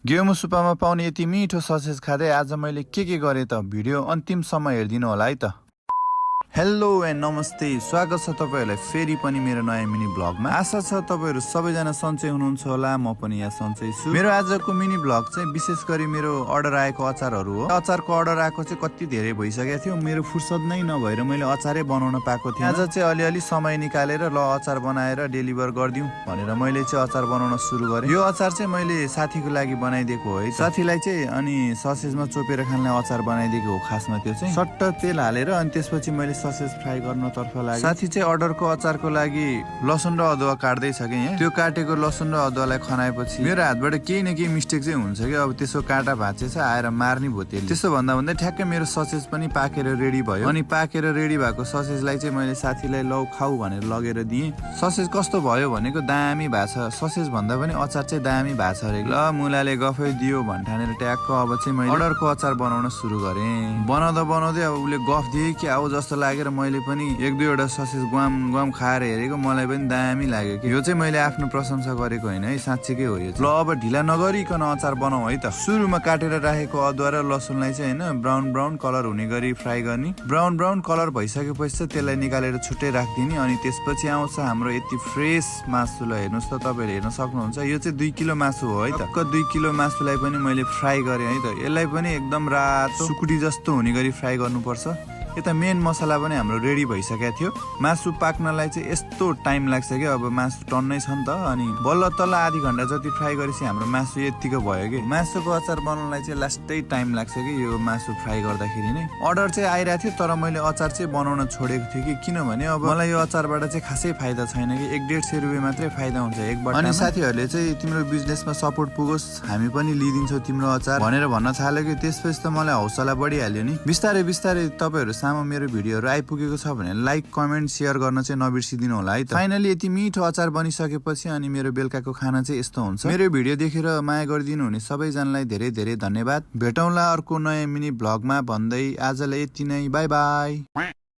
गेमु सुपामा पाउने यति मिठो ससेज खाँदै आज मैले के गरेँ त भिडियो अन्तिमसम्म हेरिदिनु होला है त। हेलो एन्ड नमस्ते, स्वागत छ तपाईहरुलाई फेरि पनि मेरो नयाँ मिनी ब्लगमा। आशा छ तपाईहरु सबैजना सन्चै हुनुहुन्छ होला, म पनि यहाँ सन्चै छु। मेरो आजको मिनी ब्लग चाहिँ विशेष गरी मेरो अर्डर आएको अचारहरु हो। अचारको अर्डर आएको चाहिँ कति धेरै भइसकेको थियो, मेरो फुर्सद नै नभएर मैले अचारै बनाउन पाएको थिएँ। आज चाहिँ अलिअलि समय निकालेर ल अचार बनाएर डेलिभर गर्दिउँ भनेर मैले चाहिँ अचार बनाउन सुरु गरेँ। यो अचार चाहिँ मैले साथीको लागि बनाइदिएको हो है। साथीलाई चाहिँ अनि ससेजमा चोपेर खानलाई अचार बनाइदिएको हो। खासमा त्यो चाहिँ सट्ट तेल हालेर अनि त्यसपछि मैले ससेज फ्राई गर्नतर्फ लाग्यो। साथी चाहिँ अर्डरको अचारको लागि लसुन र अदुवा काट्दैछ कि यहाँ। त्यो काटेको लसुन र अदुवालाई खनाएपछि मेरो हातबाट केही न केही मिस्टेक चाहिँ हुन्छ कि अब त्यसो काटा भाँचेछ आएर मार्ने भयो त्यसले। त्यसो भन्दा भन्दै ठ्याक्कै मेरो ससेज पनि पाकेर रेडी भयो। अनि पाकेर रेडी भएको ससेजलाई चाहिँ मैले साथीलाई लौ खाऊ भनेर लगेर दिएँ। ससेज कस्तो भयो भनेको दामी भएको छ। ससेज भन्दा पनि अचार चाहिँ दामी भएको छ अरे। ल मुलाले गफै दियो भन्ठानेर ट्याक्क अब चाहिँ मैले अर्डरको अचार बनाउन सुरु गरेँ। बनाउँदै अब उसले गफ दिए कि आऊ जस्तो लागेर मैले पनि एक दुईवटा ससेज गुवाम खाएर हेरेको, मलाई पनि दामी लाग्यो कि यो चाहिँ मैले आफ्नो प्रशंसा गरेको होइन है, साँच्चीकै हो यो। ल अब ढिला नगरिकन अचार बनाऊ है त। सुरुमा काटेर राखेको अदुवा र लसुनलाई चाहिँ होइन ब्राउन कलर हुने गरी फ्राई गर्ने। ब्राउन कलर भइसकेपछि त्यसलाई निकालेर छुट्टै राखिदिने। अनि त्यसपछि आउँछ हाम्रो यति फ्रेस मासु। ल हेर्नुहोस् त, तपाईँले हेर्न सक्नुहुन्छ यो चाहिँ 2 किलो मासु हो है त। 2 किलो मासुलाई पनि मैले फ्राई गरेँ है त। यसलाई पनि एकदम रातो सुकुटी जस्तो हुने गरी फ्राई गर्नुपर्छ। यता मेन मसला पनि हाम्रो रेडी भइसकेको थियो। मासु पाक्नलाई चाहिँ यस्तो टाइम लाग्छ कि अब मासु टन्नै छ नि त। अनि बल्ल तल्ल आधी घन्टा जति फ्राई गरेपछि हाम्रो मासु यतिको भयो कि। मासुको अचार बनाउनलाई चाहिँ लास्टै टाइम लाग्छ कि यो मासु फ्राई गर्दाखेरि नै। अर्डर चाहिँ आइरहेको थियो तर मैले अचार चाहिँ बनाउन छोडेको थिएँ कि किनभने अब मलाई यो अचारबाट चाहिँ खासै फाइदा छैन कि। 100-150 रुपियाँ मात्रै फाइदा हुन्छ एक बट्टामा। अनि साथीहरूले चाहिँ तिम्रो बिजनेसमा सपोर्ट पुगोस्, हामी पनि लिइदिन्छौँ तिम्रो अचार भनेर भन्न थाल्यो कि। त्यसपछि त मलाई हौसला बढिहाल्यो नि। बिस्तारै तपाईँहरू सामु मेरो भिडियोहरू आइपुगेको छ भने लाइक कमेन्ट सेयर गर्न चाहिँ नबिर्सिदिनु होला है त। फाइनली यति मिठो अचार बनिसकेपछि अनि मेरो बेलुकाको खाना चाहिँ यस्तो हुन्छ। मेरो भिडियो देखेर माया गरिदिनु हुने सबैजनालाई धेरै धेरै धन्यवाद। भेटौँला अर्को नयाँ मिनी ब्लगमा भन्दै आजलाई यति नै, बाई बाई।